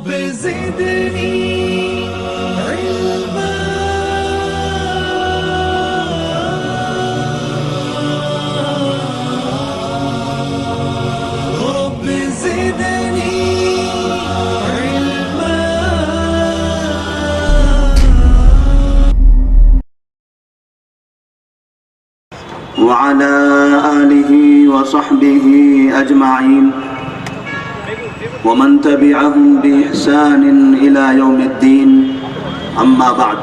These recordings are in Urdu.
رب زدني علما رب زدني علما وعلى آله وصحبه أجمعين ومن تبعهم بإحسان إلى يوم الدين أما بعد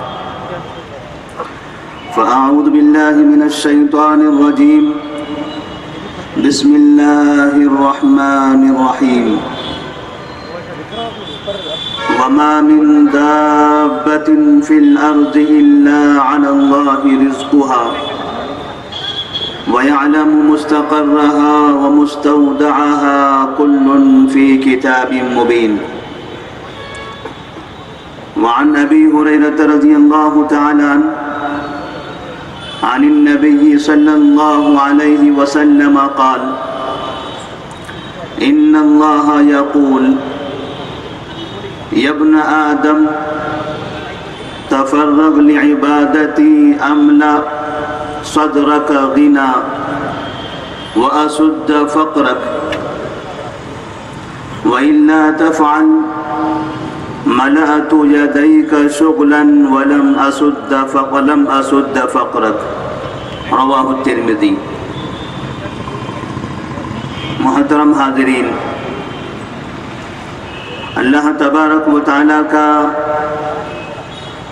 فأعوذ بالله من الشيطان الرجيم بسم الله الرحمن الرحيم وما من دابة في الأرض إلا على الله رزقها ويعلم مستقرها ومستودعها كل في كتاب مبين وعن أبي هريرة رضي الله تعالى عنه عن النبي صلى الله عليه وسلم قال إن الله يقول يا ابن آدم تفرغ لعبادتي أملأ صدرك غنى وأسد فقرك وإلا تفعل ملأت يديك شغلا ولم أسد فقرك رواه الترمذی۔ محترم حاضرین، اللہ تبارک و تعالیٰ کا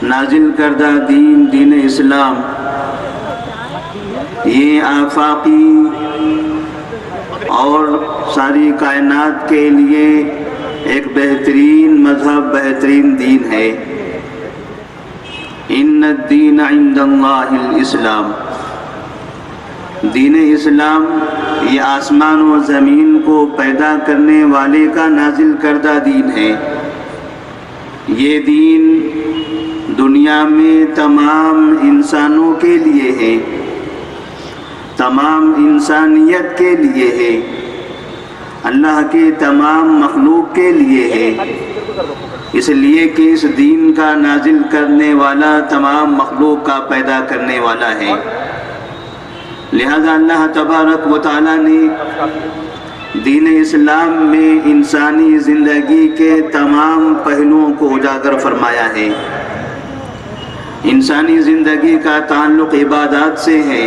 نازل کردہ دین اسلام یہ آفاقی اور ساری کائنات کے لیے ایک بہترین مذہب، بہترین دین ہے۔ ان الدین عند اللہ الاسلام، دین اسلام یہ آسمان و زمین کو پیدا کرنے والے کا نازل کردہ دین ہے۔ یہ دین دنیا میں تمام انسانوں کے لیے ہے، تمام انسانیت کے لیے ہے، اللہ کی تمام مخلوق کے لیے ہے، اس لیے کہ اس دین کا نازل کرنے والا تمام مخلوق کا پیدا کرنے والا ہے۔ لہذا اللہ تبارک و تعالیٰ نے دین اسلام میں انسانی زندگی کے تمام پہلوؤں کو اجاگر فرمایا ہے۔ انسانی زندگی کا تعلق عبادات سے ہے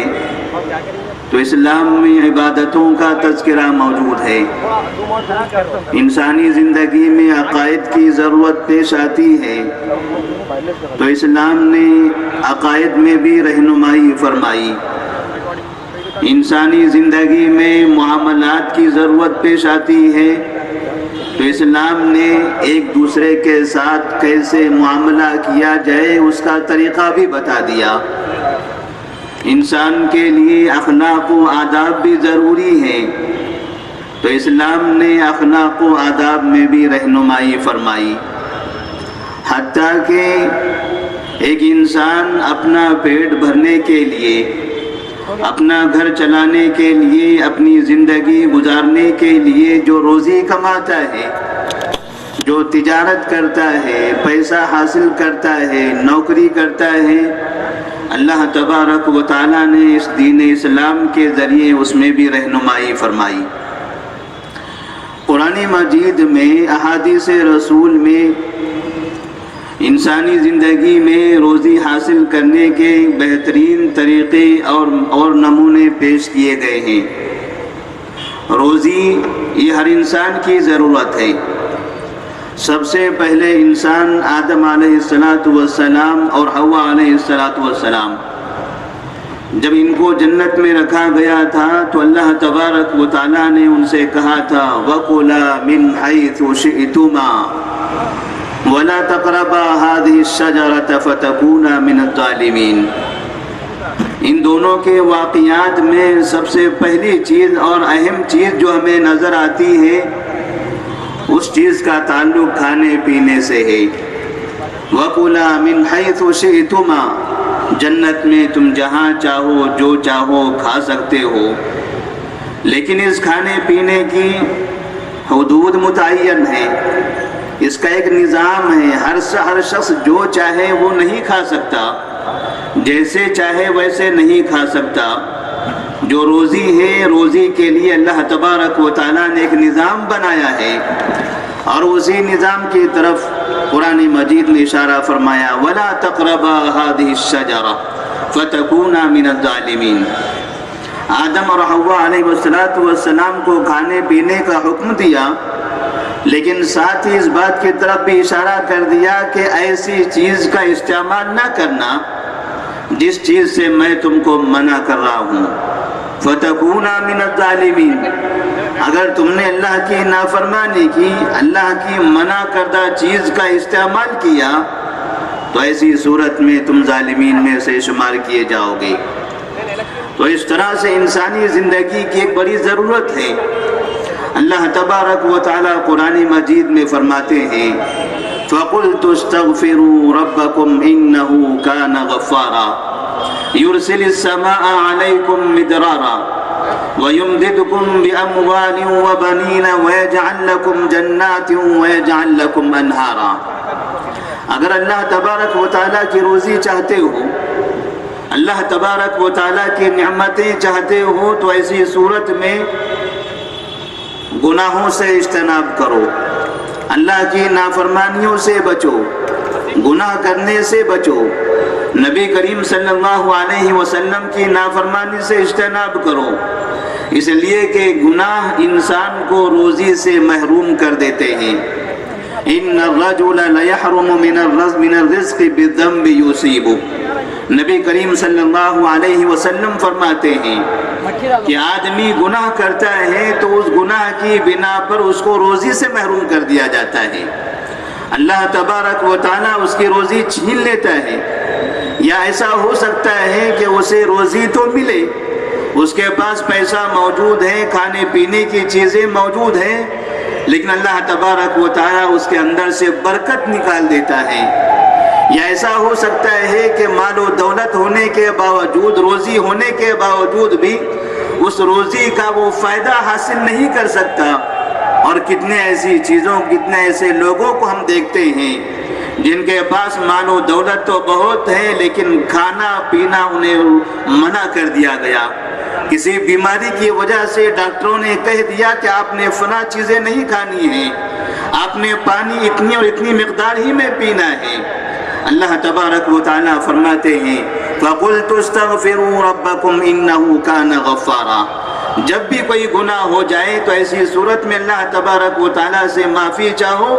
تو اسلام میں عبادتوں کا تذکرہ موجود ہے۔ انسانی زندگی میں عقائد کی ضرورت پیش آتی ہے تو اسلام نے عقائد میں بھی رہنمائی فرمائی۔ انسانی زندگی میں معاملات کی ضرورت پیش آتی ہے تو اسلام نے ایک دوسرے کے ساتھ کیسے معاملہ کیا جائے اس کا طریقہ بھی بتا دیا۔ انسان کے لیے اخلاق و آداب بھی ضروری ہیں تو اسلام نے اخلاق و آداب میں بھی رہنمائی فرمائی۔ حتیٰ کہ ایک انسان اپنا پیٹ بھرنے کے لیے، اپنا گھر چلانے کے لیے، اپنی زندگی گزارنے کے لیے جو روزی کماتا ہے، جو تجارت کرتا ہے، پیسہ حاصل کرتا ہے، نوکری کرتا ہے، اللہ تبارک و تعالیٰ نے اس دین اسلام کے ذریعے اس میں بھی رہنمائی فرمائی۔ قرآن مجید میں، احادیث رسول میں انسانی زندگی میں روزی حاصل کرنے کے بہترین طریقے اور نمونے پیش کیے گئے ہیں۔ روزی یہ ہر انسان کی ضرورت ہے۔ سب سے پہلے انسان آدم علیہ السلام اور حوا علیہ السلام جب ان کو جنت میں رکھا گیا تھا تو اللہ تبارک و تعالیٰ نے ان سے کہا تھا وَكُلَا مِنْ حَيْثُ شِئْتُمَا وَلَا تَقْرَبَا هَذِهِ الشَّجَرَةَ فَتَكُونَا مِنَ الظَّالِمِينَ۔ ان دونوں کے واقعات میں سب سے پہلی چیز اور اہم چیز جو ہمیں نظر آتی ہے اس چیز کا تعلق کھانے پینے سے ہے۔ وَكُلَا مِنْ حَيْثُ شِئْتُمَا، جنت میں تم جہاں چاہو جو چاہو کھا سکتے ہو، لیکن اس کھانے پینے کی حدود متعین ہیں، اس کا ایک نظام ہے، ہر شخص جو چاہے وہ نہیں کھا سکتا، جیسے چاہے ویسے نہیں کھا سکتا۔ جو روزی ہے، روزی کے لیے اللہ تبارک و تعالیٰ نے ایک نظام بنایا ہے، اور اسی نظام کی طرف قرآن مجید نے اشارہ فرمایا وَلَا تَقْرَبَا هَذِهِ الشَّجَرَةَ فَتَكُونَا مِنَ الظَّالِمِينَ۔ آدم اور حوا علیہ السلام کو کھانے پینے کا حکم دیا، لیکن ساتھ ہی اس بات کی طرف بھی اشارہ کر دیا کہ ایسی چیز کا استعمال نہ کرنا جس چیز سے میں تم کو منع کر رہا ہوں۔ فَتَكُونَا مِنَ الظَّالِمِينَ، اگر تم نے اللہ کی نافرمانی کی، اللہ کی منع کردہ چیز کا استعمال کیا، تو ایسی صورت میں تم ظالمین میں سے شمار کیے جاؤ گے۔ تو اس طرح سے انسانی زندگی کی ایک بڑی ضرورت ہے۔ اللہ تبارک و تعالیٰ قرآن مجید میں فرماتے ہیں فَقُلْتُ اسْتَغْفِرُوا رَبَّكُمْ إِنَّهُ كَانَ غَفَّارًا يُرْسِلِ السَّمَاءَ عَلَيْكُمْ مِدْرَارًا وَيُمْدِدْكُمْ بِأَمْوَالٍ وَبَنِينَ وَيَجْعَلْ لَكُمْ جَنَّاتٍ وَيَجْعَلْ لَكُمْ أَنْهَارًا۔ اگر اللہ تبارک و تعالیٰ کی روزی چاہتے ہو، اللہ تبارک و تعالیٰ کی نعمتیں چاہتے ہو، تو ایسی صورت میں گناہوں سے اجتناب کرو، اللہ کی نافرمانیوں سے بچو، گناہ کرنے سے بچو، نبی کریم صلی اللہ علیہ وسلم کی نافرمانی سے اجتناب کرو، اس لیے کہ گناہ انسان کو روزی سے محروم کر دیتے ہیں۔ ان الرجل لیحرم من الرزق بالذنب یصیبہ، نبی کریم صلی اللہ علیہ وسلم فرماتے ہیں کہ آدمی گناہ کرتا ہے تو اس گناہ کی بنا پر اس کو روزی سے محروم کر دیا جاتا ہے، اللہ تبارک و تعالیٰ اس کی روزی چھین لیتا ہے، یا ایسا ہو سکتا ہے کہ اسے روزی تو ملے، اس کے پاس پیسہ موجود ہے، کھانے پینے کی چیزیں موجود ہیں، لیکن اللہ تبارک و تعالیٰ اس کے اندر سے برکت نکال دیتا ہے۔ یا ایسا ہو سکتا ہے کہ مال و دولت ہونے کے باوجود، روزی ہونے کے باوجود بھی اس روزی کا وہ فائدہ حاصل نہیں کر سکتا۔ اور کتنے ایسی چیزوں، کتنے ایسے لوگوں کو ہم دیکھتے ہیں جن کے پاس مال و دولت تو بہت ہے، لیکن کھانا پینا انہیں منع کر دیا گیا۔ کسی بیماری کی وجہ سے ڈاکٹروں نے کہہ دیا کہ آپ نے فلاں چیزیں نہیں کھانی ہیں، آپ نے پانی اتنی اور اتنی مقدار ہی میں پینا ہے۔ اللہ تبارک و تعالیٰ فرماتے ہیں فَقُلْتُ اسْتَغْفِرُوا رَبَّكُمْ إِنَّهُ كَانَ غَفَّارًا، جب بھی کوئی گناہ ہو جائے تو ایسی صورت میں اللہ تبارک و تعالیٰ سے معافی چاہو،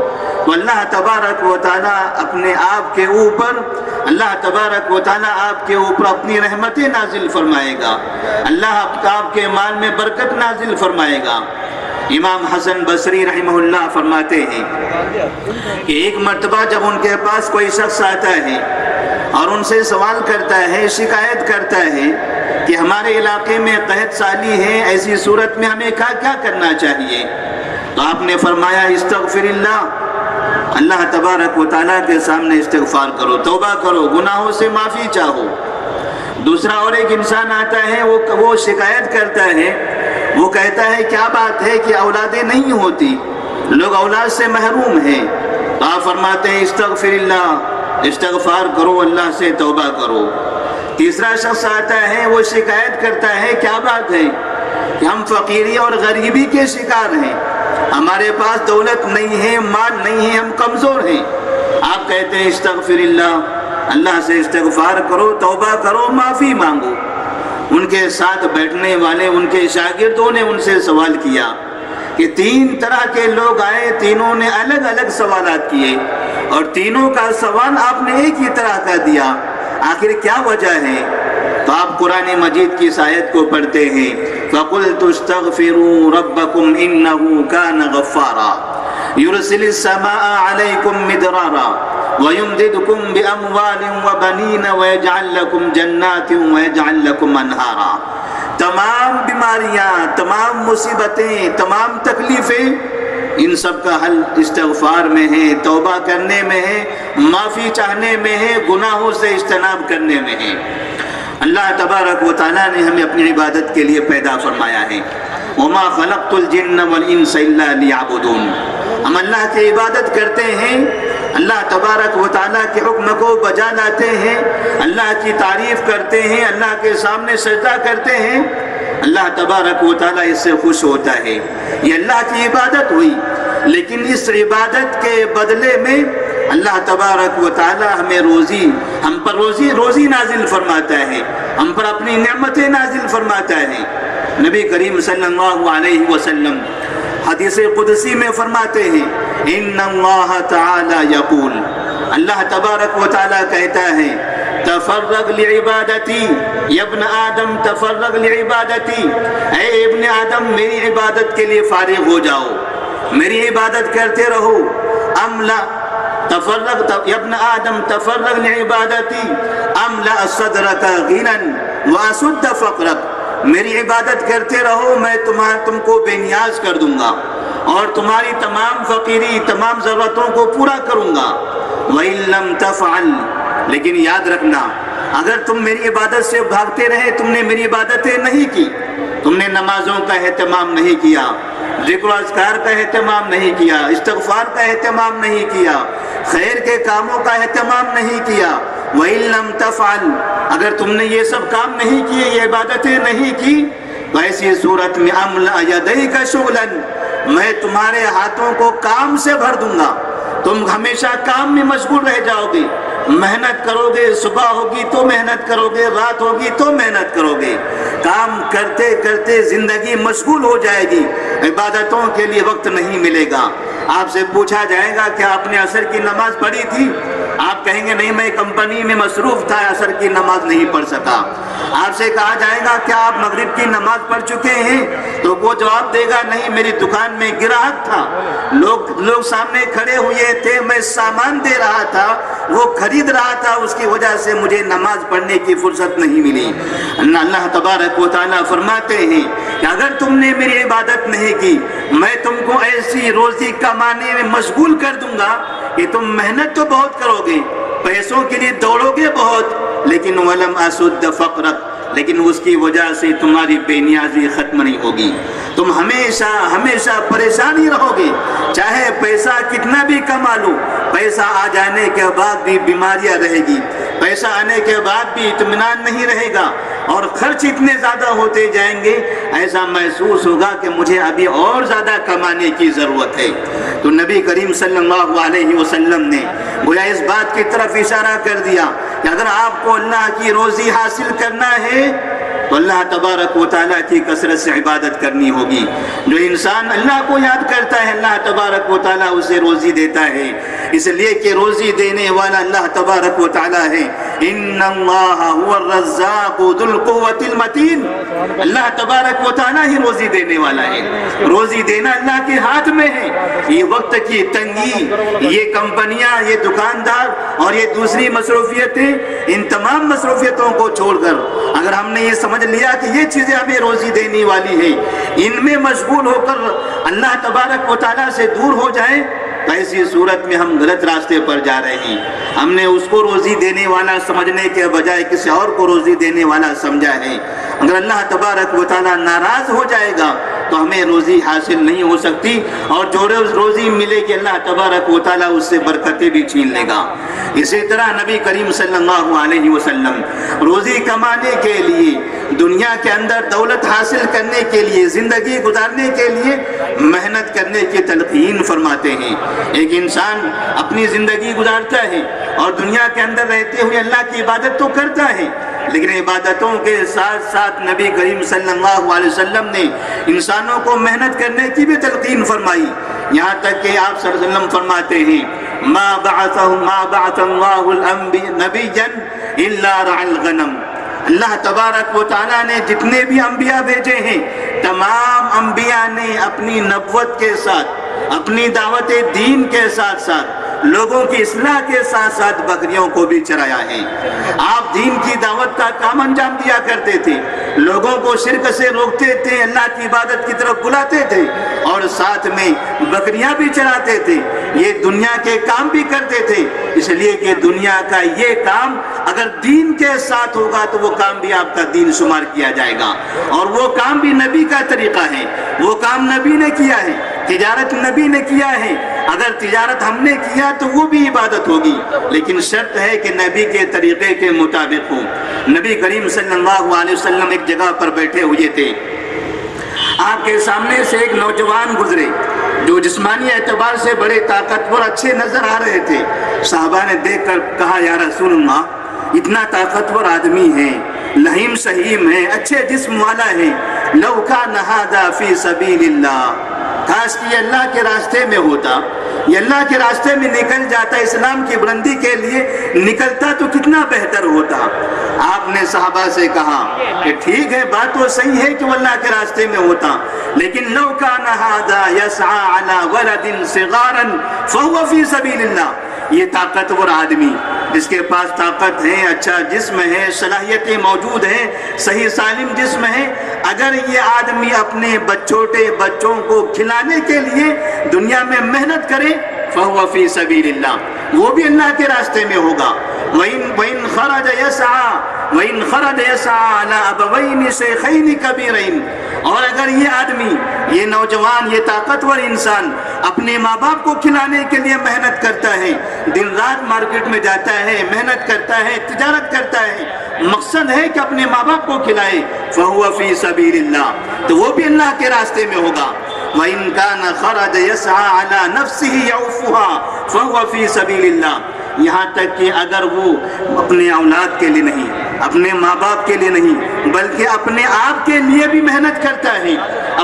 تو اللہ تبارک و تعالیٰ اپنے آپ کے اوپر، اللہ تبارک و تعالیٰ آپ کے اوپر اپنی رحمتیں نازل فرمائے گا، اللہ آپ کے مال میں برکت نازل فرمائے گا۔ امام حسن بصری رحمہ اللہ فرماتے ہیں کہ ایک مرتبہ جب ان کے پاس کوئی شخص آتا ہے اور ان سے سوال کرتا ہے، شکایت کرتا ہے کہ ہمارے علاقے میں قحط سالی ہے، ایسی صورت میں ہمیں کیا کرنا چاہیے، تو آپ نے فرمایا استغفر اللہ، اللہ تبارک و تعالیٰ کے سامنے استغفار کرو، توبہ کرو، گناہوں سے معافی چاہو۔ دوسرا اور ایک انسان آتا ہے، وہ شکایت کرتا ہے، وہ کہتا ہے کیا بات ہے کہ اولادیں نہیں ہوتی، لوگ اولاد سے محروم ہیں، تو آپ فرماتے ہیں استغفر اللہ، استغفار کرو، اللہ سے توبہ کرو۔ تیسرا شخص آتا ہے، وہ شکایت کرتا ہے کیا بات ہے کہ ہم فقیری اور غریبی کے شکار ہیں، ہمارے پاس دولت نہیں ہے، مال نہیں ہے، ہم کمزور ہیں۔ آپ کہتے ہیں استغفر اللہ، اللہ سے استغفار کرو، توبہ کرو، معافی مانگو۔ ان کے ساتھ بیٹھنے والے ان کے شاگردوں نے ان سے سوال کیا کہ تین طرح کے لوگ آئے، تینوں نے الگ الگ سوالات کیے اور تینوں کا سوال آپ نے ایک ہی طرح کا دیا، آخر کیا وجہ ہے؟ تو آپ قرآن مجید کی اس آیت کو پڑھتے ہیں فَقُلْتُ اسْتَغْفِرُوا رَبَّكُمْ إِنَّهُ كَانَ غَفَّارًا يُرْسِلِ السَّمَاءَ عَلَيْكُمْ مِدْرَارًا وَيُمْدِدْكُمْ بِأَمْوَالٍ وَبَنِينَ وَيَجْعَلْ لَكُمْ جَنَّاتٍ وَيَجْعَلْ لَكُمْ أَنْهَارًا۔ تمام بیماریاں، تمام مصیبتیں، تمام تکلیفیں، ان سب کا حل استغفار میں ہے، توبہ کرنے میں ہے، معافی چاہنے میں ہے، گناہوں سے اجتناب کرنے میں ہے۔ اللہ تبارک و تعالیٰ نے ہمیں اپنی عبادت کے لیے پیدا فرمایا ہے، وما خلقت الجن والانس الا ليعبدون. ہم اللہ کی عبادت کرتے ہیں, اللہ تبارک و تعالیٰ کے حکم کو بجا لاتے ہیں, اللہ کی تعریف کرتے ہیں, اللہ کے سامنے سجدہ کرتے ہیں. اللہ تبارک و تعالیٰ اس سے خوش ہوتا ہے. یہ اللہ کی عبادت ہوئی, لیکن اس عبادت کے بدلے میں اللہ تبارک و تعالیٰ ہمیں ہم پر روزی نازل فرماتا ہے, ہم پر اپنی نعمتیں نازل فرماتا ہے. نبی کریم صلی اللہ علیہ وسلم حدیث قدسی میں فرماتے ہیں, ان اللہ تعالی یقول, اللہ تبارک و تعالیٰ کہتا ہے, تفرغ لعبادتی یا ابن آدم تفرغ لعبادتی, اے ابن آدم میری عبادت کے لیے فارغ ہو جاؤ, میری عبادت کرتے رہو. املا تفرغ یا ابن آدم تفرغ لعبادتی املا صدرک غنى واسد فقرک, میری عبادت کرتے رہو, میں تم کو بے نیاز کر دوں گا اور تمہاری تمام فقیری تمام ضرورتوں کو پورا کروں گا. وَإِن لَمْ تَفْعَلْ, لیکن یاد رکھنا اگر تم میری عبادت سے بھاگتے رہے, تم نے میری عبادتیں نہیں کی, تم نے نمازوں کا اہتمام نہیں کیا, ذکر و اذکار کا اہتمام نہیں کیا, استغفار کا اہتمام نہیں کیا, خیر کے کاموں کا اہتمام نہیں کیا. وَإِن لَمْ تَفْعَلْ, اگر تم نے یہ سب کام نہیں کیے, یہ عبادتیں نہیں کی, تو ایسی صورت میں املأ یدیک شغلا, میں تمہارے ہاتھوں کو کام سے بھر دوں گا, تم ہمیشہ کام میں مشغول رہ جاؤ گے, محنت کرو گے, صبح ہوگی تو محنت کرو گے, رات ہوگی تو محنت کرو گے, کام کرتے کرتے زندگی مشغول ہو جائے گی, عبادتوں کے لیے وقت نہیں ملے گا. آپ سے پوچھا جائے گا کہ آپ نے عصر کی نماز پڑھی تھی, آپ کہیں گے نہیں, میں کمپنی میں مصروف تھا, عصر کی نماز نہیں پڑھ سکا. آپ سے کہا جائے گا کیا آپ مغرب کی نماز پڑھ چکے ہیں, تو وہ جواب دے گا نہیں, میری دکان میں گراہک تھا, لوگ سامنے کھڑے ہوئے تھے, میں سامان دے رہا تھا, وہ خرید رہا تھا, اس کی وجہ سے مجھے نماز پڑھنے کی فرصت نہیں ملی. اللہ تبارک و تعالیٰ فرماتے ہیں کہ اگر تم نے میری عبادت نہیں کی, میں تم کو ایسی روزی کمانے میں مشغول کر دوں گا کہ تم محنت تو بہت کرو گے, پیسوں کے لیے دوڑو گے بہت, لیکن ولم اسد فقرک, لیکن اس کی وجہ سے تمہاری بے نیازی ختم نہیں ہوگی, تم ہمیشہ پریشانی رہو گے, چاہے پیسہ کتنا بھی کما لو, پیسہ آ جانے کے بعد بھی بیماریاں رہے گی, پیسہ آنے کے بعد بھی اطمینان نہیں رہے گا, اور خرچ اتنے زیادہ ہوتے جائیں گے, ایسا محسوس ہوگا کہ مجھے ابھی اور زیادہ کمانے کی ضرورت ہے. تو نبی کریم صلی اللہ علیہ وسلم نے گویا اس بات کی طرف اشارہ کر دیا کہ اگر آپ کو اللہ کی روزی حاصل کرنا ہے تو اللہ تبارک و تعالیٰ کی کثرت سے عبادت کرنی ہوگی. جو انسان اللہ کو یاد کرتا ہے, اللہ تبارک و تعالیٰ اسے روزی دیتا ہے, اس لیے کہ روزی دینے والا اللہ تبارک و تعالیٰ ہے. ان اللہ هو الرزاق ذو القوة المتین, اللہ تبارک و تعالیٰ ہی روزی دینے والا ہے, روزی دینا اللہ کے ہاتھ میں ہے. یہ وقت کی تنگی, یہ کمپنیاں, یہ دکاندار اور یہ دوسری مصروفیتیں, ان تمام مصروفیتوں کو چھوڑ کر اگر ہم نے یہ سمجھ لیا کہ یہ چیزیں ہمیں روزی دینے والی ہے, ان میں مشغول ہو کر اللہ تبارک و تعالیٰ سے دور ہو جائیں, تو ایسی صورت میں ہم غلط راستے پر جا رہے ہیں. ہم نے اس کو روزی دینے والا سمجھنے کے بجائے کسی اور کو روزی دینے والا سمجھا ہے. اگر اللہ تبارک و تعالیٰ ناراض ہو جائے گا تو ہمیں روزی حاصل نہیں ہو سکتی, اور جو روزی ملے گی اللہ تبارک و تعالیٰ اس سے برکتیں بھی چھین لے گا. اسی طرح نبی کریم صلی اللہ علیہ وسلم روزی کمانے کے لیے, دنیا کے اندر دولت حاصل کرنے کے لیے, زندگی گزارنے کے لیے محنت کرنے کی تلقین فرماتے ہیں. ایک انسان اپنی زندگی گزارتا ہے اور دنیا کے اندر رہتے ہوئے اللہ کی عبادت تو کرتا ہے, لیکن عبادتوں کے ساتھ ساتھ نبی کریم صلی اللہ علیہ وسلم نے انسانوں کو محنت کرنے کی بھی تلقین فرمائی. یہاں تک کہ آپ صلی اللہ علیہ وسلم فرماتے ہیں ما بعث اللہ نبیا الا رعى الغنم, اللہ تبارک و تعالیٰ نے جتنے بھی انبیاء بھیجے ہیں, تمام انبیاء نے اپنی نبوت کے ساتھ, اپنی دعوت دین کے ساتھ ساتھ, لوگوں کی اصلاح کے ساتھ ساتھ بکریوں کو بھی چرایا ہے. آپ دین کی دعوت کا کام انجام دیا کرتے تھے, لوگوں کو شرک سے روکتے تھے, اللہ کی عبادت کی طرف بلاتے تھے, اور ساتھ میں بکریاں بھی چراتے تھے. یہ دنیا کے کام بھی کرتے تھے, اس لیے کہ دنیا کا یہ کام اگر دین کے ساتھ ہوگا تو وہ کام بھی آپ کا دین شمار کیا جائے گا، اور وہ کام بھی نبی کا طریقہ ہے، وہ کام نبی نے کیا ہے، تجارت نبی نے کیا ہے۔ اگر تجارت ہم نے کیا تو وہ بھی عبادت ہوگی، لیکن شرط ہے کہ نبی کے طریقے کے مطابق ہو۔ نبی کریم صلی اللہ علیہ وسلم ایک جگہ پر بیٹھے ہوئے تھے، آپ کے سامنے سے ایک نوجوان گزرے جو جسمانی اعتبار سے بڑے طاقتور اچھے نظر آ رہے تھے۔ صحابہ نے دیکھ کر کہا یا رسول اللہ، اتنا طاقتور آدمی ہے، لہیم شہیم ہے، اچھے جسم والا ہے، لو کان ھذا فی سبیل اللہ، کاش کہ یہ اللہ کے راستے میں ہوتا، یہ اللہ کے راستے میں نکل جاتا، اسلام کی بلندی کے لیے نکلتا تو کتنا بہتر ہوتا۔ آپ نے صحابہ سے کہا کہ ٹھیک ہے، بات تو صحیح ہے کہ وہ اللہ کے راستے میں ہوتا، لیکن لو کان ھذا یسعی علی ولد صغارا فهو فی سبیل اللہ، یہ طاقتور آدمی جس کے پاس طاقت ہے، اچھا جسم ہے، صلاحیتیں موجود ہیں، صحیح سالم جسم ہے، اگر یہ آدمی اپنے چھوٹے بچوں کو کھلانے کے لیے دنیا میں محنت کرے فَهُوَ فِي سَبِيلِ اللَّهِ، وہ بھی اللہ کے راستے میں ہوگا۔ وَإِنْ خَرَجَ يَسْعَى عَلَىٰ أَبَوَيْنِ شَيْخَيْنِ كَبِيرَيْنِ، اور اگر یہ آدمی، یہ نوجوان، یہ طاقتور انسان اپنے ماں باپ کو کھلانے کے لیے محنت کرتا ہے، دن رات مارکیٹ میں جاتا ہے، محنت کرتا ہے، تجارت کرتا ہے، مقصد ہے کہ اپنے ماں باپ کو کھلائے، فَهُوَ فِي سَبِيلِ اللَّهِ، تو وہ بھی اللہ کے راستے میں ہوگا۔ وَإِنْ كَانَ خَرَجَ يَسْعَى عَلَىٰ نَفْسِهِ يَعُفُّهَا فَهُوَ فِي سَبِيلِ اللَّهِ، یہاں تک کہ اگر وہ اپنے اولاد کے لیے نہیں، اپنے ماں باپ کے لیے نہیں، بلکہ اپنے آپ کے لیے بھی محنت کرتا ہے،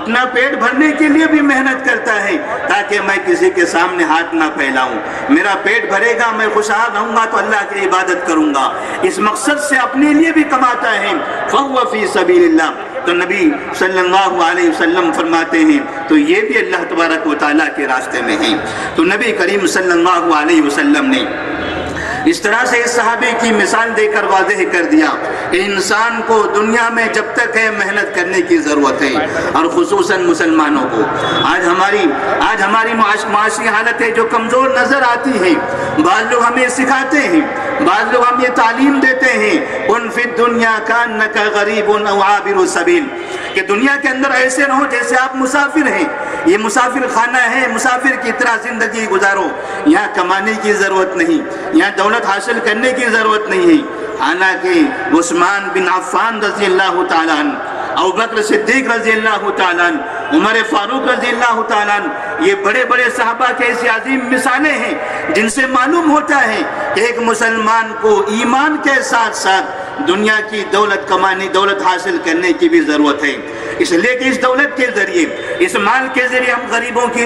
اپنا پیٹ بھرنے کے لیے بھی محنت کرتا ہے، تاکہ میں کسی کے سامنے ہاتھ نہ پھیلاؤں، میرا پیٹ بھرے گا، میں خوشحال رہوں گا تو اللہ کی عبادت کروں گا، اس مقصد سے اپنے لیے بھی کماتا ہے، فَهُوَ فِي سَبِيلِ اللَّهِ۔ تو نبی صلی اللہ علیہ وسلم فرماتے ہیں تو یہ بھی اللہ تبارک و تعالیٰ کے راستے میں ہیں۔ تو نبی کریم صلی اللہ علیہ وسلم نے اس طرح سے اس صحابی کی مثال دے کر واضح کر دیا کہ انسان کو دنیا میں جب تک ہے محنت کرنے کی ضرورت ہے، اور خصوصاً مسلمانوں کو آج ہماری معاشی حالتیں جو کمزور نظر آتی ہیں، بعض لوگ ہمیں سکھاتے ہیں، بعض لوگ ہمیں تعلیم دیتے ہیں، ان فی الدنیا کانک غریب او عابر السبیل، کہ دنیا کے اندر ایسے رہو جیسے آپ مسافر ہیں، یہ مسافر خانہ ہے، مسافر کی طرح زندگی گزارو، یہاں کمانے کی ضرورت نہیں، یہاں دولت حاصل کرنے کی ضرورت نہیں ہے۔ حالانکہ عثمان بن عفان رضی اللہ تعالیٰ عنہ، ابوبکر صدیق رضی اللہ تعالیٰ عنہ، عمر فاروق رضی اللہ تعالیٰ عنہ، یہ بڑے بڑے صحابہ کے ایسی عظیم مثالیں ہیں جن سے معلوم ہوتا ہے کہ ایک مسلمان کو ایمان کے ساتھ ساتھ دنیا کی دولت کمانے، دولت حاصل کرنے کی بھی ضرورت ہے، اس لیے کہ اس دولت کے ذریعے، اس مال کے ذریعے ہم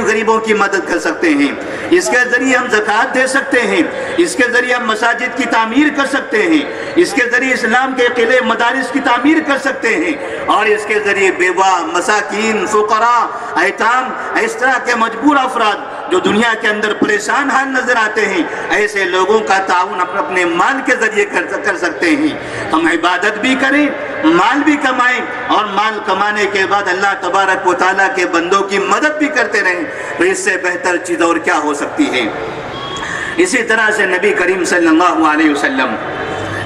غریبوں کی مدد کر سکتے ہیں، اس کے ذریعے ہم زکوٰۃ دے سکتے ہیں، اس کے ذریعے ہم مساجد کی تعمیر کر سکتے ہیں، اس کے ذریعے اسلام کے قلعے مدارس کی تعمیر کر سکتے ہیں، اور اس کے ذریعے بیوہ، مساکین، فقراء، ایتام، اس طرح کے مجبور افراد جو دنیا کے اندر پریشان حال نظر آتے ہیں، ایسے لوگوں کا تعاون اپنے مال کے ذریعے کر سکتے ہیں۔ ہم عبادت بھی کریں، مال بھی کمائیں، اور مال کمانے کے بعد اللہ تبارک و تعالیٰ کے بندوں کی مدد بھی کرتے رہیں، تو اس سے بہتر چیز اور کیا ہو سکتی ہے۔ اسی طرح سے نبی کریم صلی اللہ علیہ وسلم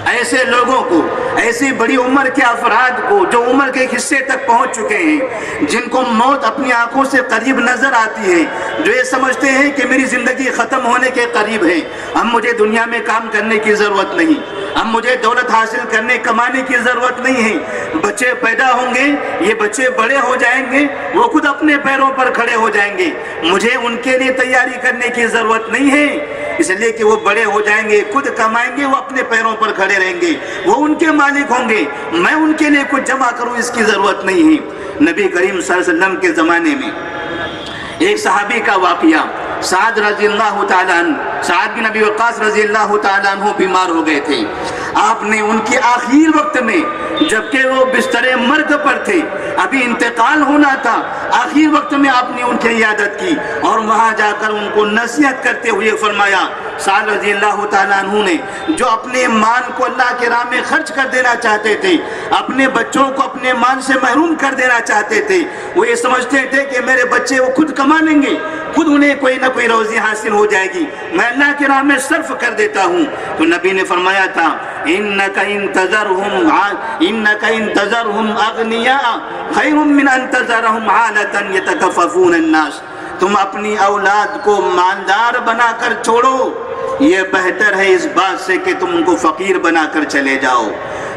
ایسے لوگوں کو، ایسی بڑی عمر کے افراد کو جو عمر کے حصے تک پہنچ چکے ہیں، جن کو موت اپنی آنکھوں سے قریب نظر آتی ہے، جو یہ سمجھتے ہیں کہ میری زندگی ختم ہونے کے قریب ہے، اب مجھے دنیا میں کام کرنے کی ضرورت نہیں، اب مجھے دولت حاصل کرنے کمانے کی ضرورت نہیں ہے، بچے پیدا ہوں گے، یہ بچے بڑے ہو جائیں گے، وہ خود اپنے پیروں پر کھڑے ہو جائیں گے، مجھے ان کے لیے تیاری کرنے کی ضرورت نہیں ہے، اس لیے کہ وہ بڑے ہو جائیں گے، خود کمائیں گے، وہ اپنے پیروں پر کھڑے رہیں گے، وہ ان کے مالک ہوں گے، میں ان کے لیے کچھ جمع کروں اس کی ضرورت نہیں ہے۔ نبی کریم صلی اللہ علیہ وسلم کے زمانے میں ایک صحابی کا واقعہ، سعد رضی اللہ تعالیٰ عنہ، سعد بن ابی وقاص رضی اللہ تعالیٰ عنہ بیمار ہو گئے تھے، آپ نے ان کے آخر وقت میں، جبکہ وہ بستر مرگ پر تھے، ابھی انتقال ہونا تھا، آخر وقت میں آپ نے ان کی عیادت کی، اور وہاں جا کر ان کو نصیحت کرتے ہوئے فرمایا، سعد رضی اللہ تعالیٰ عنہ نے جو اپنے مال کو اللہ کے راہ میں خرچ کر دینا چاہتے تھے، اپنے بچوں کو اپنے مال سے محروم کر دینا چاہتے تھے، وہ یہ سمجھتے تھے کہ میرے بچے وہ خود کما لیں گے، خود انہیں کوئی نہ کوئی روزی حاصل ہو جائے گی، میں اللہ کے راہ میں صرف کر دیتا ہوں، تو نبی نے فرمایا تھا إنك إن تذرهم أغنياء خير من أن تذرهم عالة يتكففون الناس. تم اپنی اولاد کو مالدار بنا کر چھوڑو، یہ بہتر ہے اس بات سے کہ تم ان کو فقیر بنا کر چلے جاؤ.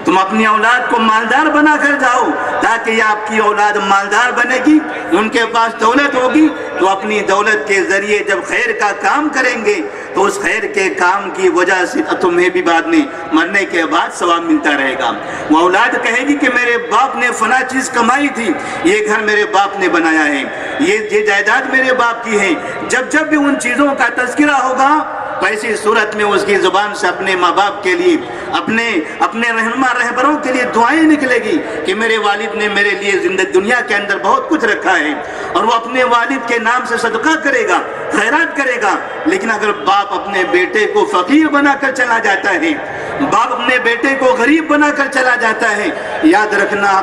تم اپنی اولاد کو مالدار بنا کر جاؤ تاکہ یہ آپ کی اولاد مالدار بنے گی، ان کے پاس دولت ہوگی تو اپنی دولت کے ذریعے جب خیر کا کام کریں گے تو اس خیر کے کام کی وجہ سے تمہیں بھی بعد میں مرنے کے بعد ثواب ملتا رہے گا. وہ اولاد کہے گی کہ میرے باپ نے فلاں چیز کمائی تھی، یہ گھر میرے باپ نے بنایا ہے، یہ جائیداد میرے باپ کی ہے. جب بھی ان چیزوں کا تذکرہ ہوگا تو ایسی صورت میں اس کی زبان سے اپنے ماں باپ کے لیے، اپنے رہنما رہبروں کے لیے دعائیں نکلے گی کہ میرے والد نے میرے لیے زندگی دنیا کے اندر بہت کچھ رکھا ہے، اور وہ اپنے والد کے نام سے صدقہ کرے گا، خیرات کرے گا. لیکن اگر باپ اپنے بیٹے کو فقیر بنا کر چلا جاتا ہے، باپ اپنے بیٹے کو غریب بنا کر چلا جاتا ہے، یاد رکھنا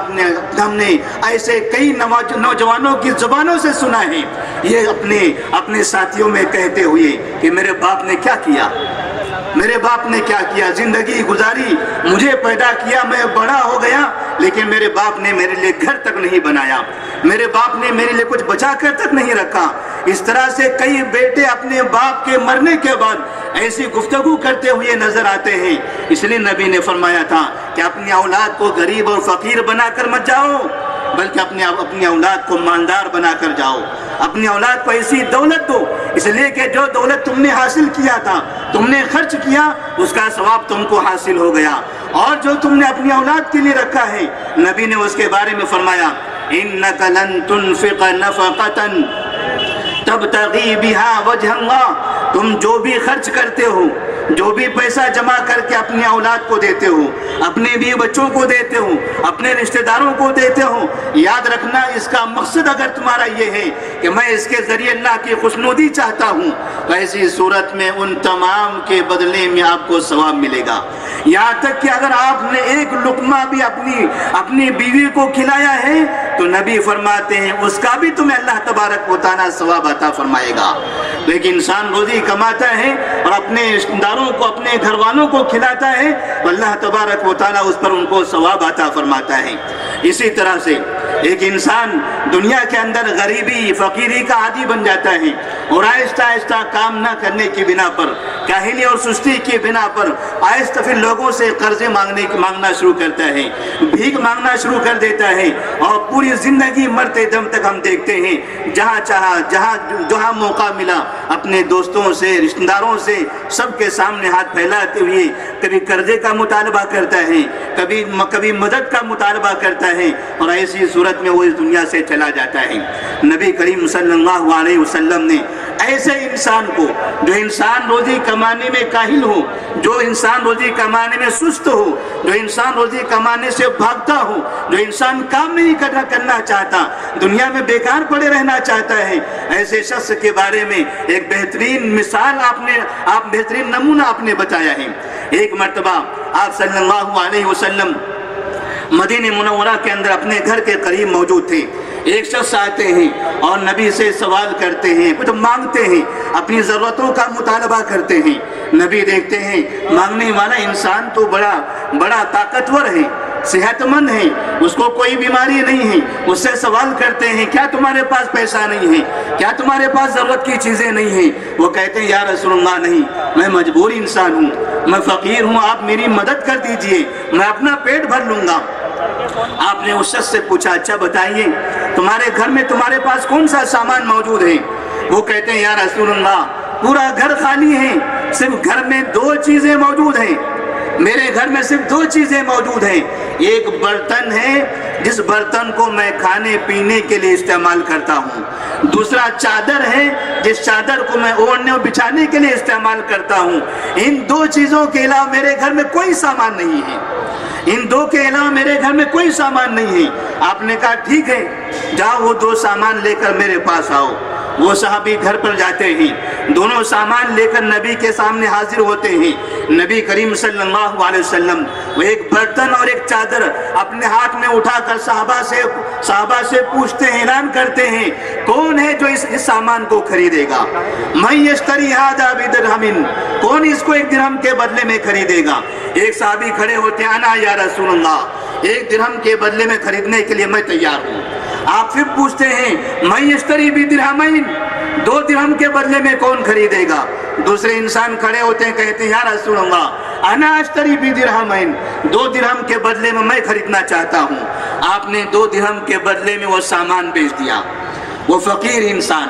ہم نے ایسے کئی نوجوانوں کی زبانوں سے سنا ہے یہ اپنے ساتھیوں میں کہتے ہوئے کہ میرے باپ نے کیا کیا، میرے باپ نے کیا کیا، زندگی گزاری، مجھے پیدا کیا، میں بڑا ہو گیا، لیکن میرے باپ نے میرے لیے گھر تک نہیں بنایا، میرے باپ نے میرے لیے کچھ بچا کر تک نہیں رکھا. اس طرح سے کئی بیٹے اپنے باپ کے مرنے کے بعد ایسی گفتگو کرتے ہوئے نظر آتے ہیں. اس لیے نبی نے فرمایا تھا کہ اپنی اولاد کو غریب اور فقیر بنا کر مت جاؤ، بلکہ اپنی اولاد کو مالدار بنا کر جاؤ. اپنی اولاد کو ایسی دولت دو، اس لیے کہ جو دولت تم نے حاصل کیا تھا، تم نے خرچ کیا، اس کا ثواب تم کو حاصل ہو گیا. اور جو تم نے اپنی اولاد کے لیے رکھا ہے، نبی نے اس کے بارے میں فرمایا إِنَّكَ لَن تُنْفِقَ نَفَقَةً تَبْتَغِي بِهَا وَجْهَ اللَّهِ. تم جو بھی خرچ کرتے ہو، جو بھی پیسہ جمع کر کے اپنی اولاد کو دیتے ہو، اپنے بیوی بچوں کو دیتے ہو، اپنے رشتہ داروں کو دیتے ہو، یاد رکھنا اس کا مقصد اگر تمہارا یہ ہے کہ میں اس کے ذریعے اللہ کی خوشنودی چاہتا ہوں، تو ایسی صورت میں ان تمام کے بدلے میں آپ کو ثواب ملے گا. یہاں تک کہ اگر آپ نے ایک لقمہ بھی اپنی بیوی کو کھلایا ہے تو نبی فرماتے ہیں اس کا بھی تمہیں اللہ تبارک و تعالیٰ ثواب عطا فرمائے گا. لیکن انسان روزی کماتا ہے اور اپنے رشتہ داروں کو، اپنے گھر والوں کو کھلاتا ہے تو اللہ تبارک و تعالیٰ اس پر ان کو ثواب عطا فرماتا ہے. اسی طرح سے ایک انسان دنیا کے اندر غریبی، فقیری کا عادی بن جاتا ہے اور آہستہ آہستہ کام نہ کرنے کی بنا پر، کاہلی اور سستی کی بنا پر آہستہ پھر لوگوں سے قرضے مانگنا شروع کرتا ہے، بھیک مانگنا شروع کر دیتا ہے. اور پوری زندگی مرتے دم تک ہم دیکھتے ہیں جہاں چاہا، جہاں موقع ملا، اپنے دوستوں سے، رشتہ داروں سے، سب کے سامنے ہاتھ پھیلاتے ہوئے کبھی قرضے کا مطالبہ کرتا ہے، کبھی مدد کا مطالبہ کرتا ہے، اور ایسی صورت میں وہ اس دنیا سے چلا جاتا ہے. نبی کریم صلی اللہ علیہ وسلم نے ایسے انسان کو، جو انسان روزی کمانے میں کاہل ہو، جو انسان روزی کمانے میں سست ہو، جو انسان روزی کمانے سے بھاگتا ہو، جو انسان کام نہیں کرنا چاہتا، دنیا میں بیکار پڑے رہنا چاہتا ہے، ایسے شخص کے بارے میں ایک بہترین مثال آپ بہترین نمونہ آپ نے بتایا ہے. ایک مرتبہ آپ صلی اللہ علیہ وسلم مدینہ منورہ کے اندر اپنے گھر کے قریب موجود تھے. ایک شخص آتے ہیں اور نبی سے سوال کرتے ہیں، کچھ مانگتے ہیں، اپنی ضرورتوں کا مطالبہ کرتے ہیں. نبی دیکھتے ہیں مانگنے والا انسان تو بڑا طاقتور ہے، صحت مند ہے، اس کو کوئی بیماری نہیں ہے. اس سے سوال کرتے ہیں کیا تمہارے پاس پیسہ نہیں ہے، کیا تمہارے پاس ضرورت کی چیزیں نہیں ہیں؟ وہ کہتے ہیں یا رسول اللہ نہیں، میں مجبور انسان ہوں، میں فقیر ہوں، آپ میری مدد کر دیجئے، میں اپنا پیٹ بھر لوں گا. آپ نے اس شخص سے پوچھا اچھا بتائیے تمہارے گھر میں تمہارے پاس کون سا سامان موجود ہے؟ وہ کہتے ہیں یا رسول اللہ پورا گھر خالی ہے، صرف گھر میں 2 چیزیں موجود ہیں، میرے گھر میں صرف 2 چیزیں موجود ہیں. ایک برتن ہے جس برتن کو میں کھانے پینے کے لیے استعمال کرتا ہوں، دوسرا چادر ہے جس چادر کو میں اوڑھنے اور بچھانے کے لیے استعمال کرتا ہوں. ان 2 چیزوں کے علاوہ میرے گھر میں کوئی سامان نہیں ہے، ان 2 کے علاوہ میرے گھر میں کوئی سامان نہیں ہے. آپ نے کہا ٹھیک ہے جاؤ وہ 2 سامان لے کر میرے پاس آؤ. وہ صحابی گھر پر جاتے ہیں، دونوں سامان لے کر نبی کے سامنے حاضر ہوتے ہیں. نبی کریم صلی اللہ علیہ وسلم وہ ایک برتن اور ایک چادر اپنے ہاتھ میں اٹھا کر صحابہ سے پوچھتے ہیں، اعلان کرتے ہیں کون ہے جو اس سامان کو خریدے گا؟ من یشتری ھذا بدرہم، کون اس کو 1 درہم کے بدلے میں خریدے گا؟ ایک صحابی کھڑے ہوتے ہیں، انا یا رسول اللہ، 1 درہم کے بدلے میں خریدنے کے لیے میں تیار ہوں۔ آپ پھر پوچھتے ہیں، میں یشتری بدرہمین، 2 درہم کے بدلے میں کون خریدے گا؟ دوسرے انسان کھڑے ہوتے ہیں، کہتے ہیں یا رسول اللہ انا اشتری بدرہمین، 2 درہم کے بدلے میں خریدنا چاہتا ہوں۔ آپ نے 2 درہم کے بدلے میں وہ سامان بیچ دیا۔ وہ فقیر انسان،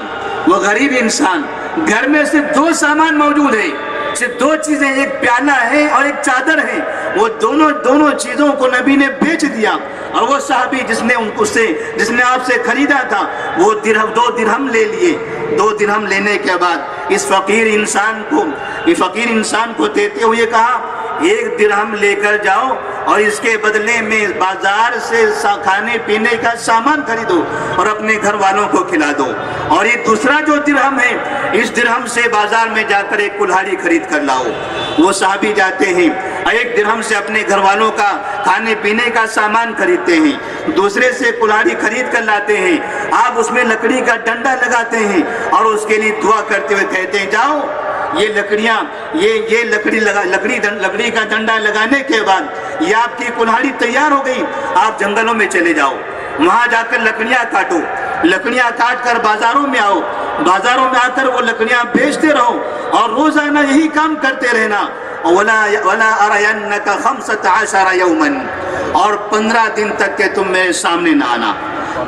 وہ غریب انسان، گھر میں صرف 2 سامان موجود ہے، صرف 2 چیزیں، ایک پیالہ ہے اور ایک چادر ہے، وہ دونوں چیزوں کو نبی نے بیچ دیا۔ اور وہ صحابی جس نے آپ سے خریدا تھا، وہ 2 درہم لے لیے۔ 2 درہم لینے کے بعد اس فقیر انسان کو دیتے ہوئے کہا، 1 درہم لے کر جاؤ اور اس کے بدلے میں بازار سے کھانے پینے کا سامان خریدو اور اپنے گھر والوں کو کھلا دو، اور یہ دوسرا جو درہم ہے، اس درہم سے بازار میں جا کر ایک کلہاڑی خرید کر لاؤ۔ وہ صحابی جاتے ہیں، 1 درہم سے اپنے گھر والوں کا کھانے پینے کا سامان خریدتے ہیں، دوسرے سے کلہاڑی خرید کر لاتے ہیں۔ آپ اس میں لکڑی کا ڈنڈا لگاتے ہیں اور اس کے لیے دعا کرتے ہوئے کہتے ہیں، جاؤ یہ لکڑیاں، یہ لکڑی کا ڈنڈا لگانے کے بعد یہ آپ کی کلہاڑی تیار ہو گئی، آپ جنگلوں میں چلے جاؤ، وہاں جا کر لکڑیاں کاٹو، لکڑیاں کاٹ کر بازاروں میں آؤ، بازاروں میں آ کر وہ لکڑیاں بیچتے رہو اور روزانہ یہی کام کرتے رہنا۔ وَلَا أَرَيَنَّكَ 15 يَوْمًا، اور 15 دن تک کہ تم میرے سامنے نہ آنا،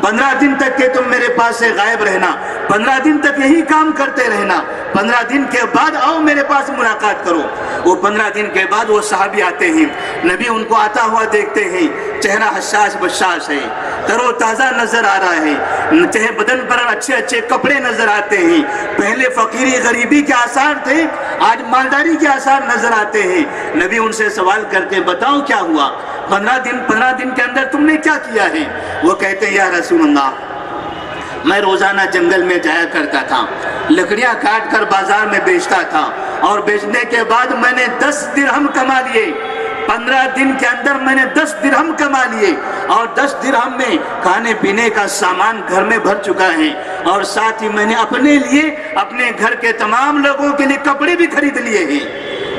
15 دن تک کہ تم میرے پاس سے غائب رہنا، 15 دن تک یہی کام کرتے رہنا، 15 دن کے بعد آؤ میرے پاس ملاقات کرو۔ وہ 15 دن کے بعد وہ صحابی آتے ہیں، نبی ان کو آتا ہوا دیکھتے ہیں، چہرہ حشاش بشاش ہے، تر و تازہ نظر آ رہا ہے، چہرے بدن پر اچھے کپڑے نظر آتے ہیں۔ پہلے فقیری غریبی کے آثار تھے، آج مالداری کے آثار نظر آتے ہیں۔ نبی ان سے سوال کرتے، بتاؤ کیا ہوا، 15 دن کے اندر تم نے کیا کیا ہے؟ وہ کہتے ہیں، یا رسول اللہ، میں روزانہ جنگل میں جایا کرتا تھا، لکڑیاں کاٹ کر بازار میں بیچتا تھا، اور بیچنے کے بعد میں نے 10 درہم کما لیے۔ 15 دن کے اندر میں نے 10 درہم کما لیے، اور 10 درہم میں کھانے پینے کا سامان گھر میں بھر چکا ہے، اور ساتھ ہی میں نے اپنے لیے، اپنے گھر کے تمام لوگوں کے لیے کپڑے بھی خرید لیے ہیں۔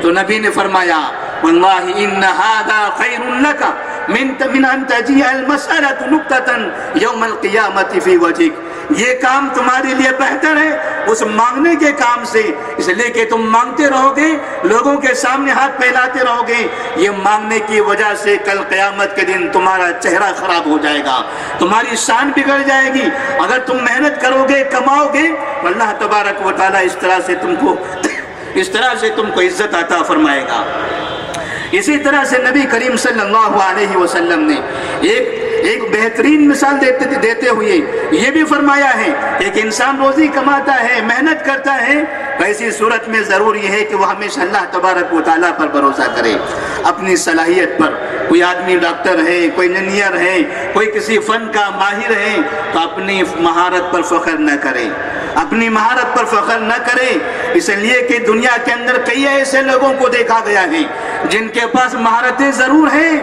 تو نبی نے فرمایا، واللہ ان ھذا خیر لک من ان تجیء المسألة نکتة یوم القیامۃ فی وجہک، یہ کام تمہارے لیے بہتر ہے اس مانگنے کے کام سے، اس لیے کہ تم مانگتے رہو گے، لوگوں کے سامنے ہاتھ پھیلاتے رہو گے، یہ مانگنے کی وجہ سے کل قیامت کے دن تمہارا چہرہ خراب ہو جائے گا، تمہاری شان بگڑ جائے گی۔ اگر تم محنت کرو گے، کماؤ گے، اللہ تبارک و تعالیٰ اس طرح سے تم کو عزت عطا فرمائے گا۔ اسی طرح سے نبی کریم صلی اللہ علیہ وسلم نے ایک بہترین مثال دیتے ہوئے یہ بھی فرمایا ہے کہ ایک انسان روزی کماتا ہے، محنت کرتا ہے، ایسی صورت میں ضرور یہ ہے کہ وہ ہمیشہ اللہ تبارک و تعالیٰ پر بھروسہ کرے، اپنی صلاحیت پر۔ کوئی آدمی ڈاکٹر ہے، کوئی انجینئر ہے، کوئی کسی فن کا ماہر ہے، تو اپنی مہارت پر فخر نہ کرے، اپنی مہارت پر فخر نہ کرے، اس لیے کہ دنیا کے اندر کئی ایسے لوگوں کو دیکھا گیا ہے جن کے پاس مہارتیں ضرور ہیں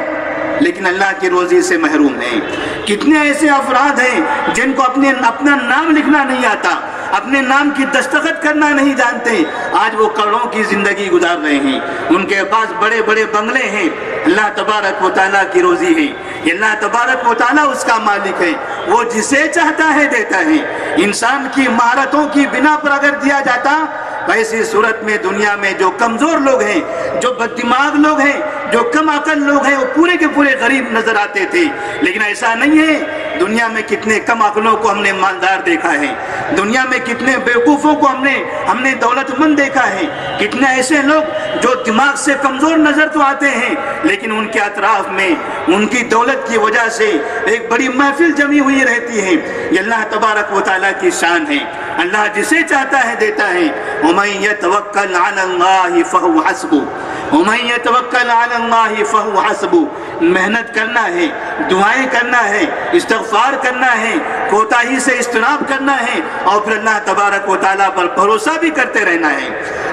لیکن اللہ کی روزی سے محروم ہیں۔ کتنے ایسے افراد ہیں جن کو اپنا نام لکھنا نہیں آتا، اپنے نام کی دستخط کرنا نہیں جانتے، آج وہ کروڑوں کی زندگی گزار رہے ہیں، ان کے پاس بڑے بڑے بنگلے ہیں۔ اللہ تبارک و تعالیٰ کی روزی ہے، اللہ تبارک و تعالیٰ اس کا مالک ہے، وہ جسے چاہتا ہے دیتا ہے۔ انسان کی مہارتوں کی بنا پر اگر دیا جاتا، ایسی صورت میں دنیا میں جو کمزور لوگ ہیں، جو بد دماغ لوگ ہیں، جو کم عقل لوگ ہیں، وہ پورے کے پورے غریب نظر آتے تھے، لیکن ایسا نہیں ہے۔ دنیا میں کتنے کم عقلوں کو ہم نے مالدار دیکھا ہے، دنیا میں کتنے بیوقوفوں کو ہم نے دولت مند دیکھا ہے، کتنے ایسے لوگ جو دماغ سے کمزور نظر تو آتے ہیں لیکن ان کے اطراف میں ان کی دولت کی وجہ سے ایک بڑی محفل جمی ہوئی رہتی ہے۔ یہ اللہ تبارک و تعالیٰ کی شان ہے، اللہ جسے چاہتا ہے دیتا ہے۔ وَمَن يَتَوَكَّلْ عَلَى اللَّهِ فَهُوَ حَسْبُهُ وَمَن يَتَوَكَّلْ عَلَى اللَّهِ فَهُوَ حَسْبُهُ۔ محنت کرنا ہے، دعائیں کرنا ہے، استغفار کرنا ہے، کوتاہی سے اجتناب کرنا ہے، اور پھر اللہ تبارک و تعالیٰ پر بھروسہ بھی کرتے رہنا ہے،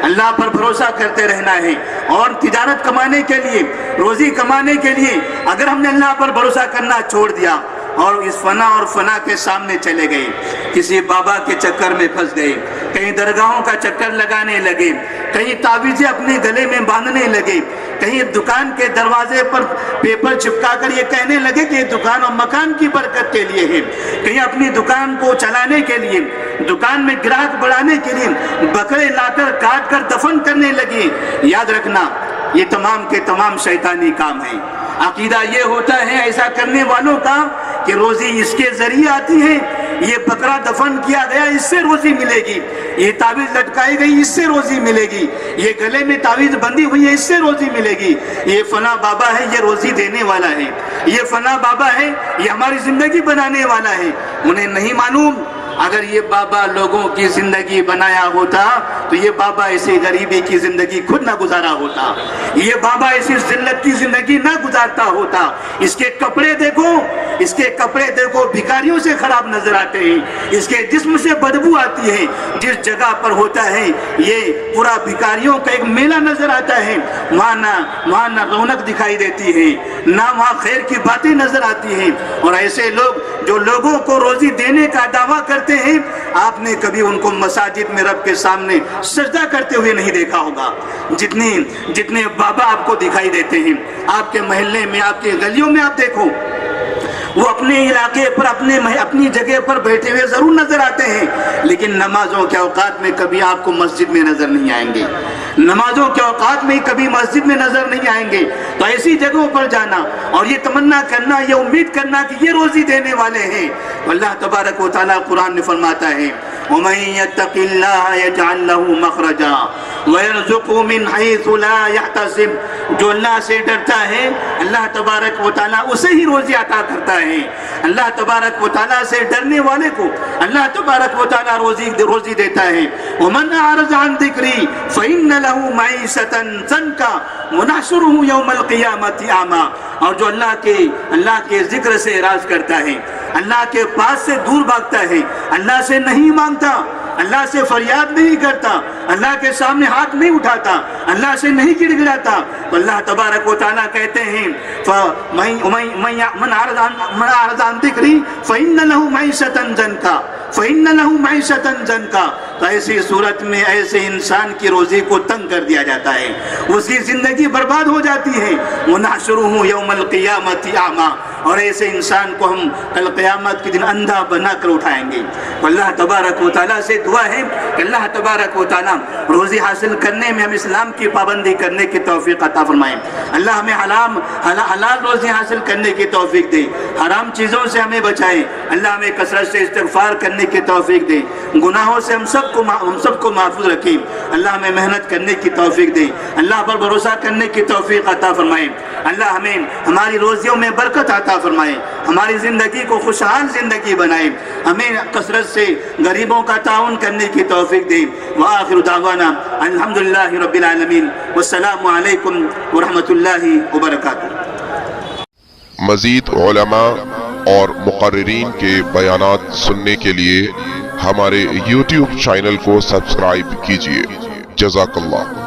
اللہ پر بھروسہ کرتے رہنا ہے۔ اور تجارت کمانے کے لیے، روزی کمانے کے لیے اگر ہم نے اللہ پر بھروسہ کرنا چھوڑ دیا اور اس فنا کے سامنے چلے گئے، کسی بابا کے چکر میں پھنس گئے، کہیں درگاہوں کا چکر لگانے لگے، کہیں تعویذیں اپنے گلے میں باندھنے لگے، کہیں دکان کے دروازے پر پیپر چپکا کر یہ کہنے لگے کہ یہ دکان اور مکان کی برکت کے لیے ہے، کہیں اپنی دکان کو چلانے کے لیے، دکان میں گراہک بڑھانے کے لیے بکرے لا کر کاٹ کر دفن کرنے لگے۔ یاد رکھنا یہ تمام کے تمام شیطانی کام ہیں۔ عقیدہ یہ ہوتا ہے ایسا کرنے والوں کا کہ روزی اس کے ذریعے آتی ہے، یہ بکرا دفن کیا گیا اس سے روزی ملے گی، یہ تعویذ لٹکائی گئی اس سے روزی ملے گی، یہ گلے میں تعویذ بندھی ہوئی ہے اس سے روزی ملے گی، یہ فلاں بابا ہے یہ روزی دینے والا ہے، یہ فلاں بابا ہے یہ ہماری زندگی بنانے والا ہے۔ انہیں نہیں معلوم اگر یہ بابا لوگوں کی زندگی بنایا ہوتا تو یہ بابا ایسی غریبی کی زندگی خود نہ گزارا ہوتا، یہ بابا ایسی ذلت کی زندگی نہ گزارتا ہوتا۔ اس کے کپڑے دیکھو، اس کے کپڑے دیکھو بھکاریوں سے خراب نظر آتے ہیں، اس کے جسم سے بدبو آتی ہے، جس جگہ پر ہوتا ہے یہ پورا بھکاریوں کا ایک میلہ نظر آتا ہے، وہاں نہ رونق دکھائی دیتی ہے، نہ وہاں خیر کی باتیں نظر آتی ہیں۔ اور ایسے لوگ جو لوگوں کو روزی دینے کا دعویٰ کرتے ہیں، آپ نے کبھی ان کو مساجد میں رب کے سامنے سجدہ کرتے ہوئے نہیں دیکھا ہوگا۔ جتنے بابا آپ کو دکھائی دیتے ہیں آپ کے محلے میں، آپ کے گلیوں میں آپ دیکھو، وہ اپنے علاقے پر اپنی جگہ پر بیٹھے ہوئے ضرور نظر آتے ہیں، لیکن نمازوں کے اوقات میں کبھی آپ کو مسجد میں نظر نہیں آئیں گے، نمازوں کے اوقات میں کبھی مسجد میں نظر نہیں آئیں گے۔ تو ایسی جگہوں پر جانا اور یہ تمنا کرنا، یہ امید کرنا کہ یہ روزی دینے والے ہیں، اللہ تبارک و تعالیٰ قرآن میں فرماتا ہے وَمَن يَتَّقِ اللَّهَ يَجْعَلْ لَهُ مَخْرَجًا وَيَرْزُقْهُ مِنْ حَيْثُ لَا يَحْتَسِبُ۔ جو اللہ سے ڈرتا ہے اللہ تبارک و تعالیٰ اسے ہی روزی عطا کرتا ہے۔ اللہ تبارک و تعالیٰ سے ڈرنے والے کو اللہ تبارک و تعالیٰ روزی دیتا ہے۔ وَمَنْ أَعْرَضَ عَنْ ذِكْرِي فَإِنَّ لَهُ مَعِيشَةً ضَنْكًا وَنَحْشُرُهُ يَوْمَ الْقِيَامَةِ أَعْمَىٰ۔ اور جو اللہ کے ذکر سے اعراض کرتا ہے، اللہ کے پاس سے دور بھاگتا ہے، اللہ سے نہیں مانگتا، اللہ سے فریاد نہیں کرتا، اللہ کے سامنے ہاتھ نہیں اٹھاتا، اللہ سے نہیں گڑ گڑاتا، تو اللہ تبارک و تعالیٰ کہتے ہیں مَنْ أَعْرَضَ عَنْ ذِكْرِي فَإِنَّ لَهُ مَعِيشَةً ضَنْكًا۔ تو ایسی صورت میں ایسے انسان کی روزی کو تنگ کر دیا جاتا ہے، اس کی زندگی برباد ہو جاتی ہے۔ وَنَحْشُرُهُ يَوْمَ الْقِيَامَةِ أَعْمَىٰ۔ اور ایسے انسان کو ہم کل قیامت کے دن اندھا بنا کر اٹھائیں گے۔ اللہ تبارک و تعالیٰ سے دعا ہے کہ اللہ تبارک و تعالیٰ روزی حاصل کرنے میں ہم اسلام کی پابندی کرنے کی توفیق عطا فرمائیں۔ اللہ ہمیں حلال روزی حاصل کرنے کی توفیق دے، حرام چیزوں سے ہمیں بچائے۔ اللہ ہمیں کثرت سے استغفار کرنے کی توفیق دے، گناہوں سے ہم سب کو محفوظ رکھیں۔ اللہ ہمیں محنت کرنے کی توفیق دے، اللہ پر بھروسہ کرنے کی توفیق عطا فرمائے۔ اللہ ہمیں ہماری روزیوں میں برکت عطا فرمائے، ہماری زندگی کو خوشحال زندگی بنائے، ہمیں کثرت سے غریبوں کا تعاون کرنے کی توفیق دے۔ وآخر دعوانا الحمدللہ رب العالمین، والسلام علیکم ورحمۃ اللہ وبرکاتہ۔ مزید علماء اور مقررین کے بیانات سننے کے لیے ہمارے YouTube چینل کو سبسکرائب کیجیے۔ جزاک اللہ۔